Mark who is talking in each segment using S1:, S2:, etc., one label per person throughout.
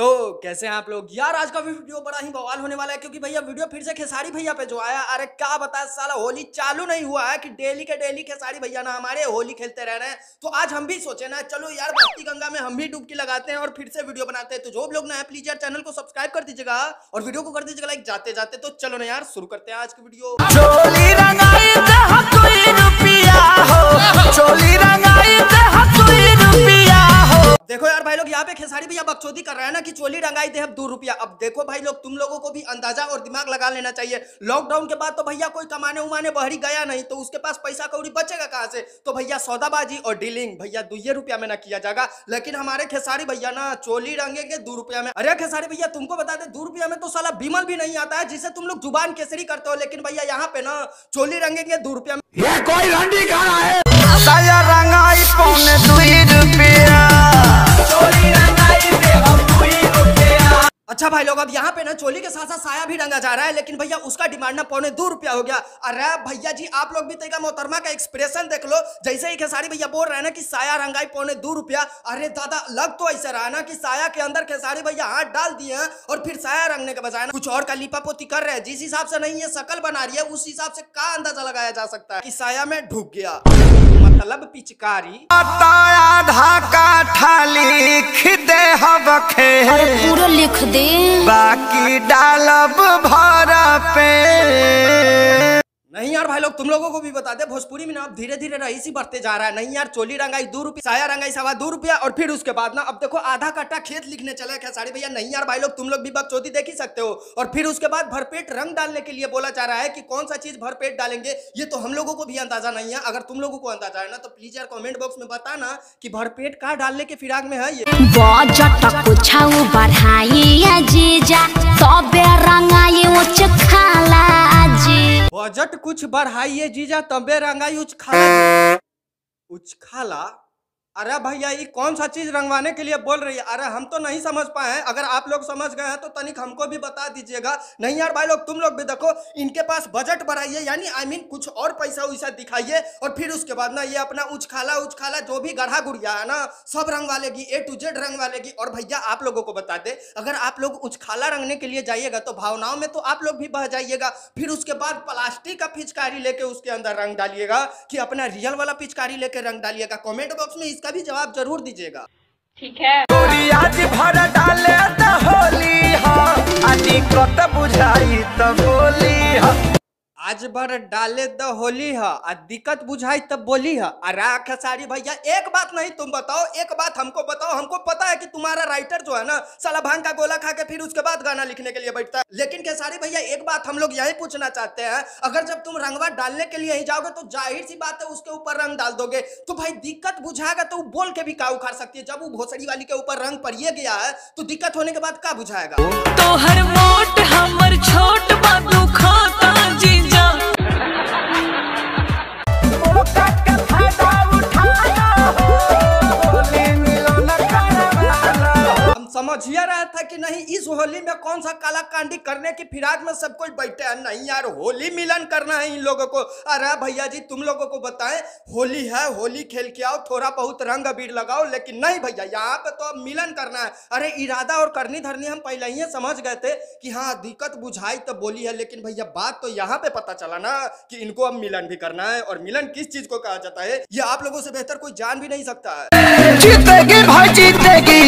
S1: तो कैसे हैं आप लोग यार। आज का वीडियो बड़ा ही बवाल होने वाला है क्योंकि भैया वीडियो फिर से खेसारी भैया पे जो आया। अरे क्या बताया साला, होली चालू नहीं हुआ है कि डेली के डेली खेसारी भैया ना हमारे होली खेलते रह रहे हैं। तो आज हम भी सोचे ना, चलो यार भक्ति गंगा में हम भी डुबकी लगाते हैं और फिर से वीडियो बनाते हैं। तो जो लोग नए प्लीज यार चैनल को सब्सक्राइब कर दीजिएगा और वीडियो को कर दीजिएगा लाइक जाते जाते। तो चलो ना यार शुरू करते हैं आज की वीडियो।
S2: चोली रंगाई ते हतुई रुपिया हो, चोली रंगाई ते हतुई रुपिया हो।
S1: देखो यार भाई लोग, यहाँ पे खेसारी भैया बकचोदी कर रहा है ना कि चोली रंगाई दे हम 2 रुपया। अब देखो भाई लोग, तुम लोगों को भी अंदाजा और दिमाग लगा लेना चाहिए। लॉकडाउन के बाद तो भैया कोई कमाने उमाने बहरी गया नहीं, तो उसके पास पैसा कौड़ी बचेगा कहाँ से। तो भैया सौदाबाजी और डीलिंग भैया 2 रुपया में ना किया जाएगा। लेकिन हमारे खेसारी भैया ना चोली रंगेंगे 2 रुपया में। अरे खेसारी भैया तुमको बता दे, 2 रुपया में तो साला बिमल भी नहीं आता है जिसे तुम लोग जुबान केसरी करते हो। लेकिन भैया यहाँ पे ना चोली रंगेंगे 2 रुपया में।
S2: ये कोई रंडी खा रहा है। साया रंगाई पौने 2 रुपया, चोली रंगाई दे हम 2 रुपया।
S1: अच्छा भाई लोग, अब यहाँ पे ना चोली के साथ साथ साया भी रंगा जा रहा है। लेकिन भैया उसका डिमांड ना 2.25 रुपया हो गया। अरे भैया जी आप लोग भी तरीका मोहतरमा का एक्सप्रेशन देख लो। जैसे ही खेसारी भैया बोल रहे हैं ना कि साया रंगाई 2.25 रुपया, अरे दादा लग तो ऐसा रहा ना कि साया के अंदर खेसारी भैया हाथ डाल दिए हैं और फिर साया रंगने के बजाय ना कुछ और का लीपापोती कर रहे हैं। जिस हिसाब से नहीं ये शकल बना रही है उस हिसाब से क्या अंदाजा लगाया जा सकता है कि साया में ढुक गया, मतलब पिचकारी।
S2: आधा काठा लिख दे हबखे,
S3: अरे पूरा लिख दे,
S2: बाकी डालब भर पे।
S1: नहीं यार भाई लोग, तुम लोगों को भी बता दे, भोजपुरी में ना अब धीरे धीरे रईसी बढ़ते जा रहा है। नहीं यार, चोली रंगाई 2 रुपया, साया रंगाई 2.25 रुपया और फिर उसके बाद ना अब देखो आधा कट्टा खेत लिखने चले खेसारी भैया। नहीं यार भाई लोग, तुम लोग भी बकचोदी देख ही सकते हो। और फिर उसके बाद भरपेट रंग डालने के लिए बोला जा रहा है कि कौन सा चीज भरपेट डालेंगे, ये तो हम लोगों को भी अंदाजा नहीं है। अगर तुम लोगों को अंदाजा है ना तो प्लीज यार कमेंट बॉक्स में बताना कि भरपेट का डालने के फिराक में है ये।
S3: बजट कुछ बढ़ाई जीजा तबे रंगाई उच खाला जी।
S1: बजट कुछ बढ़ाइए जीजा तबे रंगाई उच खाला। अरे भैया ये कौन सा चीज रंगवाने के लिए बोल रही है? अरे हम तो नहीं समझ पाए हैं। अगर आप लोग समझ गए हैं तो तनिक हमको भी बता दीजिएगा। नहीं यार भाई लोग, तुम लोग भी देखो, इनके पास बजट बढ़ाइए, यानी आई मीन कुछ और पैसा वैसा दिखाइए और फिर उसके बाद ना ये अपना उछखाला जो भी गढ़ा गुड़िया है ना सब रंग वालेगी, A to Z रंग वालेगी। और भैया आप लोगों को बता दे, अगर आप लोग उछखाला रंगने के लिए जाइएगा तो भावनाओं में तो आप लोग भी बह जाइएगा। फिर उसके बाद प्लास्टिक का पिचकारी लेके उसके अंदर रंग डालिएगा कि अपना रियल वाला पिचकारी लेके रंग डालिएगा। कमेंट बॉक्स में इसका भी जवाब जरूर दीजिएगा, ठीक है।
S2: आज भर डाले तो होली हो, आदि कत बुझाई तो बोली हो।
S1: आज भर डाले द होली है, दिक्कत बुझाई तब बोली है। अरे खेसारी भैया एक बात नहीं तुम बताओ, एक बात हमको बताओ। हमको पता है कि तुम्हारा राइटर जो है ना साला भांग का गोला खा के फिर उसके बाद गाना लिखने के लिए बैठता है। लेकिन खेसारी भैया एक बात हम लोग यही पूछना चाहते हैं, अगर जब तुम रंगवा डालने के लिए ही जाओगे तो जाहिर सी बात है उसके ऊपर रंग डाल दोगे। तो भाई दिक्कत बुझाएगा तो बोल के भी क्या उखाड़ सकती है। जब वो भोसड़ी वाली के ऊपर रंग पड़िए गया है तो दिक्कत होने के बाद क्या बुझाएगा।
S4: तो हर मोट हमर छोट बाबू खाता जीजा।
S1: समझिए रहा था कि नहीं इस होली में कौन सा काला कांडी करने की फिराक में सब कोई बैठे हैं। नहीं यार, होली मिलन करना है इन लोगों को। अरे भैया जी तुम लोगों को बताएं, होली है, होली खेल के आओ, थोड़ा बहुत रंग अबीर लगाओ। लेकिन नहीं भैया, यहाँ पे तो अब मिलन करना है। अरे इरादा और करनी धरनी हम पहले ही समझ गए थे कि हाँ दिक्कत बुझाई तो बोली है। लेकिन भैया बात तो यहाँ पे पता चला ना कि इनको अब मिलन भी करना है। और मिलन किस चीज को कहा जाता है ये आप लोगों से बेहतर कोई जान भी नहीं सकता है।
S2: जीतेगी भाई जीतेगी,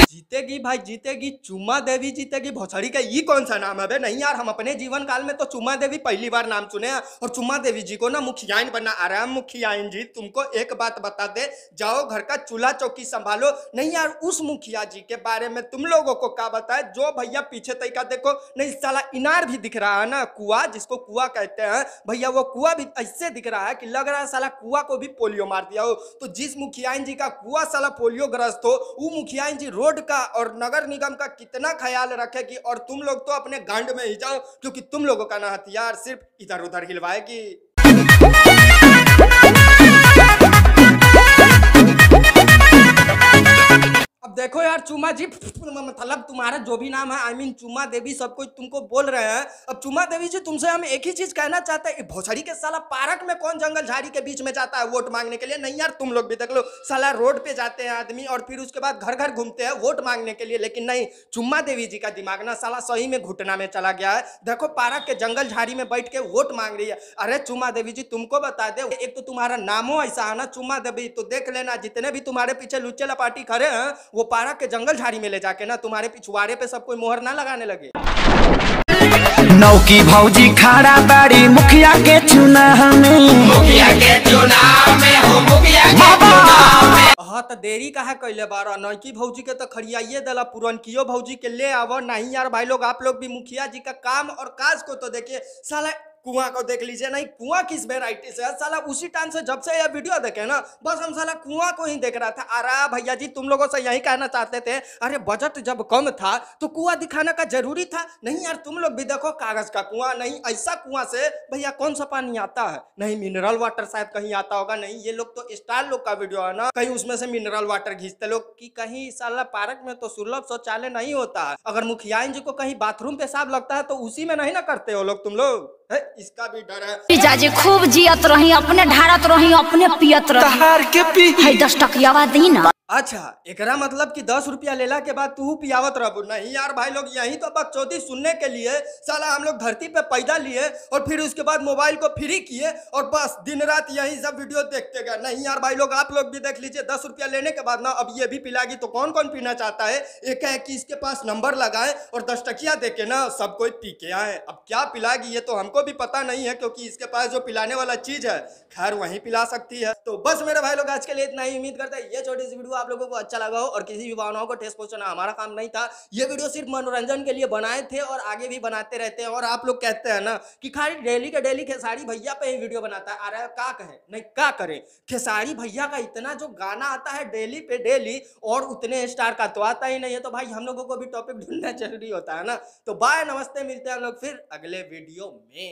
S1: जीतेगी भाई जीतेगी, चुम्मा देवी जीतेगी। भोसड़ी का ये कौन सा नाम है? नहीं यार, हम अपने जीवन काल में तो चुम्मा देवी पहली बार नाम सुने हैं। और चुम्मा देवी जी को ना मुखियाइन बनना। आराम मुखियाइन जी, तुमको एक बात बता दे, जाओ घर का चूल्हा चौकी संभालो। नहीं यार, उस मुखिया जी के बारे में तुम लोगों को क्या बताए जो भैया पीछे तरीका देखो, नहीं साला इनार भी दिख रहा है ना, कुआ जिसको कुआ कहते हैं भैया, वो कुआ भी ऐसे दिख रहा है कि लग रहा है साला कुआ को भी पोलियो मार दिया हो। तो जिस मुखियाइन जी का कुआ साला पोलियो ग्रस्त हो, वो मुखियाइन जी रोड का और नगर निगम का कितना ख्याल रखेगी। और तुम लोग तो अपने गांड में ही जाओ, क्योंकि तुम लोगों का ना हथियार सिर्फ इधर उधर हिलवाएगी। अब देखो यार चुमा जी, मतलब तुम्हारा जो भी नाम है, आई मीन चुमा देवी, सब कुछ तुमको बोल रहे हैं। अब चुमा देवी जी तुमसे हम एक ही चीज कहना चाहते हैं, भोसड़ी के साला पार्क में कौन जंगल झाड़ी के बीच में जाता है वोट मांगने के लिए? नहीं यार, तुम लोग भी देख लो, साला रोड पे जाते हैं आदमी और फिर उसके बाद घर घर घूमते हैं वोट मांगने के लिए। लेकिन नहीं, चुम्मा देवी जी का दिमाग ना साला सही में घुटना में चला गया है। देखो पार्क के जंगल झाड़ी में बैठ के वोट मांग रही है। अरे चुम्मा देवी जी तुमको बता दे, एक तो तुम्हारा नामो ऐसा है ना चुम्मा देवी, तो देख लेना जितने भी तुम्हारे पीछे लुच्चे लपाटी खड़े हैं वो पार्क के जंगल झाड़ी में ले जाके ना तुम्हारे पिछवाड़े पे सब कोई मोहर ना लगाने लगे।
S2: नौकी भौजी खड़ा बाड़ी मुखिया के चुनाव में,
S1: हाँ तो देरी काहे कैले बारा? नौकी भौजी के तो खड़ियाइए दला, पुरनकियो भौजी के ले आवो। नहीं यार भाई लोग, आप लोग भी मुखिया जी का काम और काज को तो देखिए। साला कुआं को देख लीजिए, नहीं कुआं किस वेराइटी से है साला। उसी टाइम से जब से ये वीडियो देखे ना, बस हम साला कुआं को ही देख रहा था। अरे भैया जी तुम लोगों से यही कहना चाहते थे, अरे बजट जब कम था तो कुआं दिखाने का जरूरी था। नहीं यार, तुम लोग भी देखो कागज का कुआं, नहीं ऐसा कुआं से भैया कौन सा पानी आता है? नहीं मिनरल वाटर शायद कहीं आता होगा। नहीं, ये लोग तो स्टार लोग का वीडियो है ना, कहीं उसमें से मिनरल वाटर घींचते लोग कि कहीं साला पार्क में तो सुलभ शौचालय नहीं होता है। अगर मुखिया जी को कहीं बाथरूम पेशाब लगता है तो उसी में नहीं ना करते हो लोग तुम लोग? है, इसका भी डर है।
S3: जीजाजी खूब जियत रही, अपने ढारत रही, अपने पियत रही।
S2: तहार के पी
S3: है 10 टकियावा दी ना।
S1: अच्छा, एकरा मतलब कि 10 रुपया लेला के बाद तू पियावत रहबू? नहीं यार भाई लोग, यही तो बकचोदी सुनने के लिए साला हम लोग धरती पे पैदा लिए और फिर उसके बाद मोबाइल को फ्री किए और बस दिन रात यही सब वीडियो देखते गए। नहीं यार भाई लोग, आप लोग भी देख लीजिए, 10 रुपया लेने के बाद ना अब ये भी पिलागी तो कौन कौन पीना चाहता है? एक है कि इसके पास नंबर लगाए और 10 टकिया दे के ना सब कोई पी के आए। अब क्या पिलागी ये तो हमको भी पता नहीं है, क्योंकि इसके पास जो पिलाने वाला चीज है खैर वही पिला सकती है। तो बस मेरे भाई लोग आज के लिए इतना ही। उम्मीद करते हैं ये छोटी सी वीडियो आप लोगों को अच्छा लगा हो और किसी भी भावनाओं को ठेस पहुंचाना हमारा काम नहीं था। ये वीडियो सिर्फ मनोरंजन के लिए बनाए थे और आगे भी बनाते रहते हैं। और आप लोग कहते हैं ना कि खाली डेली के डेली खेसारी भैया पे ही वीडियो बनाता है। अरे क्या कहे, नहीं क्या करें, खेसारी भैया का इतना जो गाना आता है डेली पे डेली और उतने स्टार का तो आता ही नहीं है। तो भाई हम लोगों को भी टॉपिक ढूंढना जरूरी होता है ना। तो बाय, नमस्ते, मिलते हैं हम लोग फिर अगले वीडियो में।